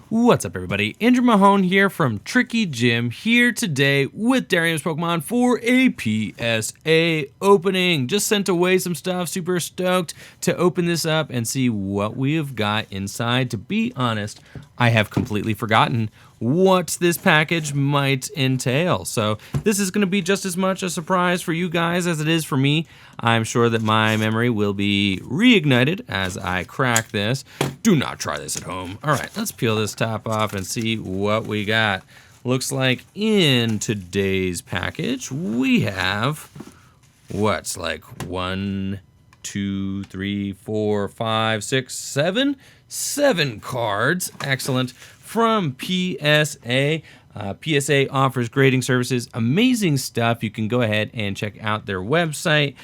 What's up, everybody? Andrew Mahone here from Tricky Jim, here today with Derium's Pokemon for a PSA opening. Just sent away some stuff, super stoked to open this up and see what we have got inside. To be honest, I have completely forgotten what this package might entail. So this is going to be just as much a surprise for you guys as it is for me. I'm sure that my memory will be reignited as I crack this. Do not try this at home. All right, let's peel this top off and see what we got. Looks like in today's package, we have what's like 1, 2, 3, 4, 5, 6, 7. 7 cards. Excellent. From PSA. PSA offers grading services, amazing stuff. You can go ahead and check out their website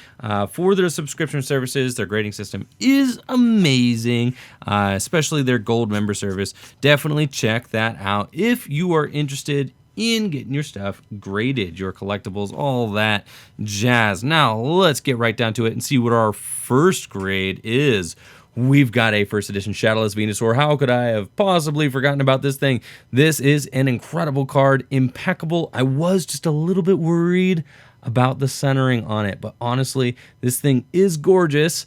for their subscription services. Their grading system is amazing, especially their gold member service. Definitely check that out if you are interested in getting your stuff graded, your collectibles, all that jazz. Now, let's get right down to it and see what our first grade is. We've got a first edition Shadowless Venusaur. How could I have possibly forgotten about this thing? This is an incredible card, impeccable. I was just a little bit worried about the centering on it, but honestly, this thing is gorgeous.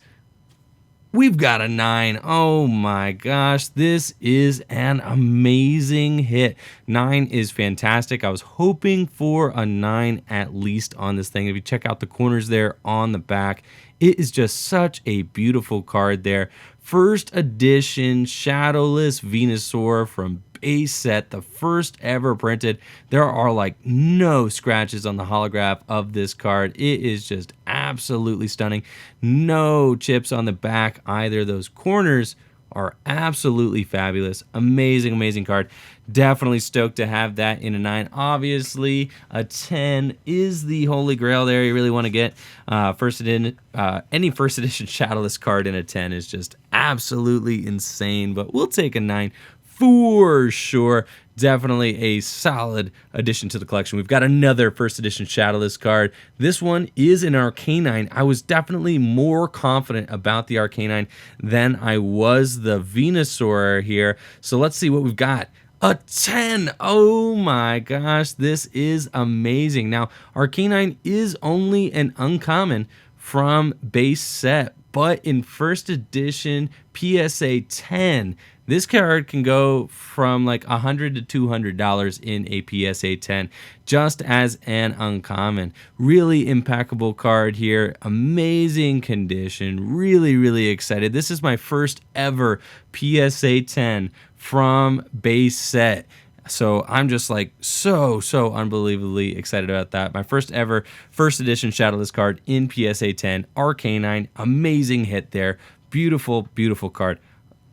We've got a 9. Oh my gosh, this is an amazing hit. 9 is fantastic. I was hoping for a 9 at least on this thing. If you check out the corners there on the back, it is just such a beautiful card there. First edition Shadowless Venusaur from base set, the first ever printed. There are like no scratches on the holograph of this card. It is just absolutely stunning. No chips on the back either. Those corners are absolutely fabulous. Amazing, amazing card. Definitely stoked to have that in a 9. Obviously, a 10 is the holy grail there. You really want to get any first edition Shadowless card in a 10 is just absolutely insane, but we'll take a 9 for sure. Definitely a solid addition to the collection. We've got another first edition Shadowless card. This one is an Arcanine. I was definitely more confident about the Arcanine than I was the Venusaur here. So let's see what we've got. A 10. Oh my gosh, this is amazing. Now, Arcanine is only an uncommon from base set, but in first edition PSA 10, this card can go from like $100 to $200 in a PSA 10 just as an uncommon. Really impeccable card here. Amazing condition. Really, really excited. This is my first ever PSA 10 from base set. So I'm just like so unbelievably excited about that. My first ever first edition Shadowless card in PSA 10. Arcanine. Amazing hit there. Beautiful, beautiful card.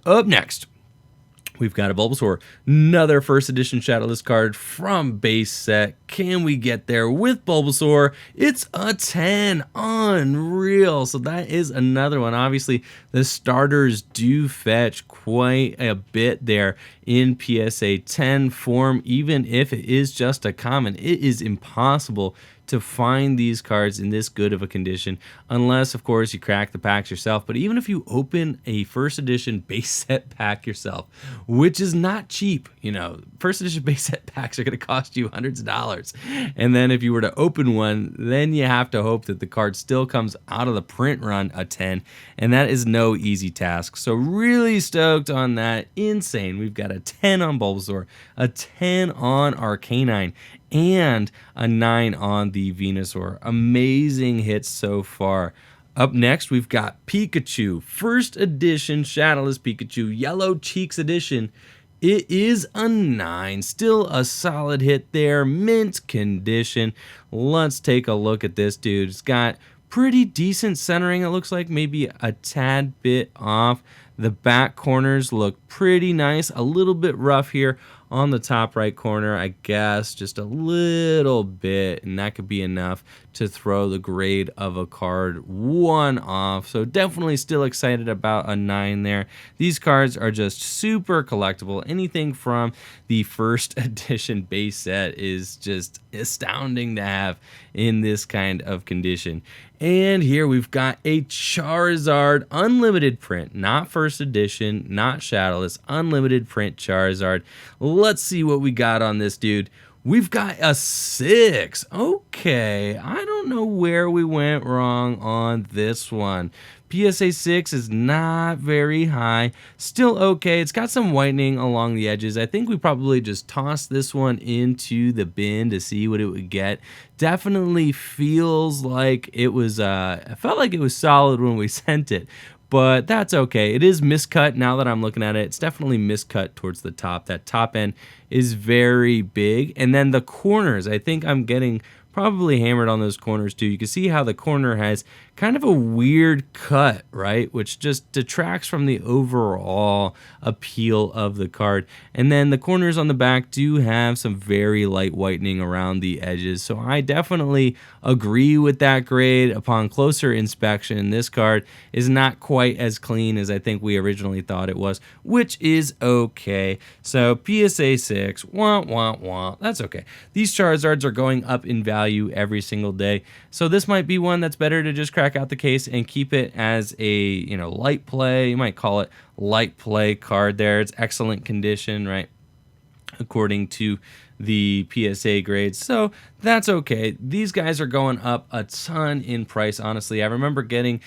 Up next, we've got a Bulbasaur, another first edition Shadowless card from base set. Can we get there with Bulbasaur? It's a 10. Unreal. So that is another one. Obviously, the starters do fetch quite a bit there in PSA 10 form. Even if it is just a common, it is impossible to find these cards in this good of a condition unless, of course, you crack the packs yourself. But even if you open a first edition base set pack yourself, which is not cheap, first edition base set packs are going to cost you hundreds of dollars. And then if you were to open one, then you have to hope that the card still comes out of the print run a 10, and that is no easy task. So really stoked on that. Insane. We've got a 10 on Bulbasaur, a 10 on Arcanine, and a 9 on the Venusaur. Amazing hits so far. Up next, we've got Pikachu. First edition Shadowless Pikachu, Yellow Cheeks edition. It is a 9. Still a solid hit there. Mint condition. Let's take a look at this dude. It's got pretty decent centering. It looks like maybe a tad bit off. The back corners look pretty nice. A little bit rough here on the top right corner, I guess, just a little bit, and that could be enough to throw the grade of a card 1 off. So definitely still excited about a 9 there. These cards are just super collectible. Anything from the first edition base set is just astounding to have in this kind of condition. And here we've got a Charizard Unlimited print, not first edition, not Shadowless, Unlimited print Charizard. Let's see what we got on this dude. We've got a 6. Okay, I don't know where we went wrong on this one. PSA 6 is not very high. Still okay. It's got some whitening along the edges. I think we probably just tossed this one into the bin to see what it would get. Definitely feels like it was, I felt like it was solid when we sent it. But that's okay. It is miscut now that I'm looking at it. It's definitely miscut towards the top. That top end is very big. And then the corners, I think I'm getting probably hammered on those corners too. You can see how the corner has kind of a weird cut, right? Which just detracts from the overall appeal of the card. And then the corners on the back do have some very light whitening around the edges. So I definitely agree with that grade. Upon closer inspection, this card is not quite as clean as I think we originally thought it was, which is okay. So PSA 6, wah, wah, wah. That's okay. These Charizards are going up in value every single day. So this might be one that's better to just crack out the case and keep it as a, light play. You might call it light play card there. It's excellent condition, right? According to the PSA grades. So that's okay. These guys are going up a ton in price, honestly. I remember getting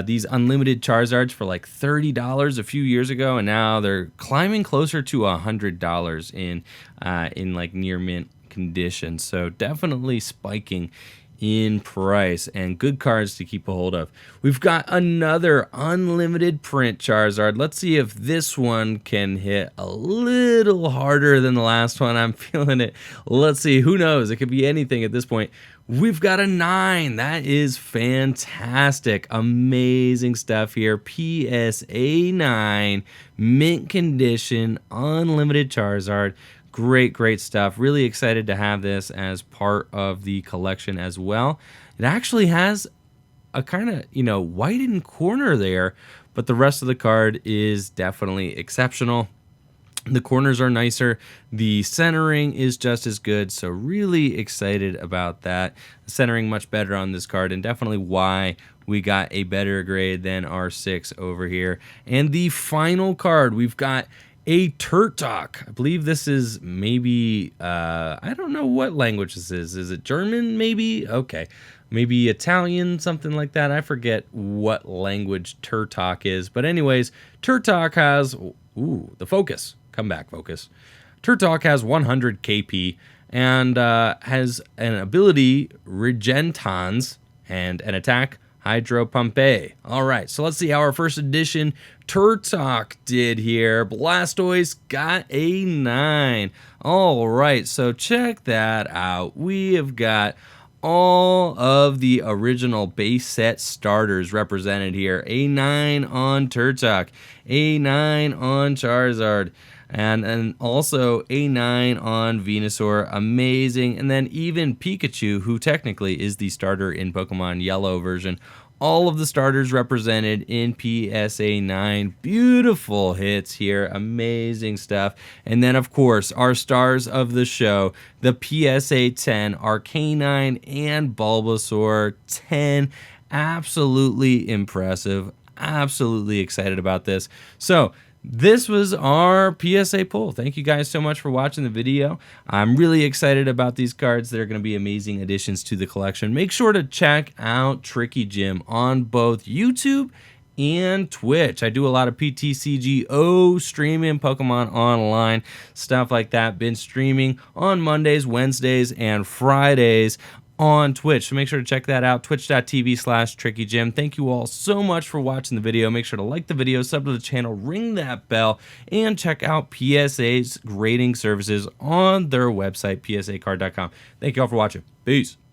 these unlimited Charizards for like $30 a few years ago, and now they're climbing closer to $100 in like near mint condition. So definitely spiking in price, and good cards to keep a hold of. We've got another unlimited print Charizard. Let's see if this one can hit a little harder than the last one. I'm feeling it. Let's see. Who knows? It could be anything at this point. We've got a 9. That is fantastic. Amazing stuff here. PSA 9, mint condition, unlimited Charizard. Great stuff. Really excited to have this as part of the collection as well. It actually has a kind of, whitened corner there, but the rest of the card is definitely exceptional. The corners are nicer. The centering is just as good. So really excited about that. The centering much better on this card, and definitely why we got a better grade than our 6 over here. And the final card, we've got a Turtok. I believe this is maybe, I don't know what language this is. Is it German maybe? Okay. Maybe Italian, something like that. I forget what language Turtok is. But anyways, Turtok has, the focus. Come back, focus. Turtok has 100 KP and has an ability, Regentons, and an attack, Hydro Pumpe. All right, so let's see how our first edition Turtok did here. Blastoise got a 9. All right, so check that out. We have got all of the original base set starters represented here. A 9 on Turtok, a 9 on Charizard, and also a 9 on Venusaur. Amazing. And then even Pikachu, who technically is the starter in Pokemon Yellow version. All of the starters represented in PSA 9. Beautiful hits here. Amazing stuff. And then, of course, our stars of the show, the PSA 10, Arcanine and Bulbasaur 10. Absolutely impressive. Absolutely excited about this. So, this was our PSA pull. Thank you guys so much for watching the video. I'm really excited about these cards. They're going to be amazing additions to the collection. Make sure to check out Tricky Jim on both YouTube and Twitch. I do a lot of PTCGO streaming, Pokemon online, stuff like that. Been streaming on Mondays, Wednesdays, and Fridays on Twitch, so make sure to check that out, twitch.tv/TrickyJim. Thank you all so much for watching the video. Make sure to like the video, sub to the channel, ring that bell, and check out PSA's grading services on their website, psacard.com. Thank you all for watching. Peace.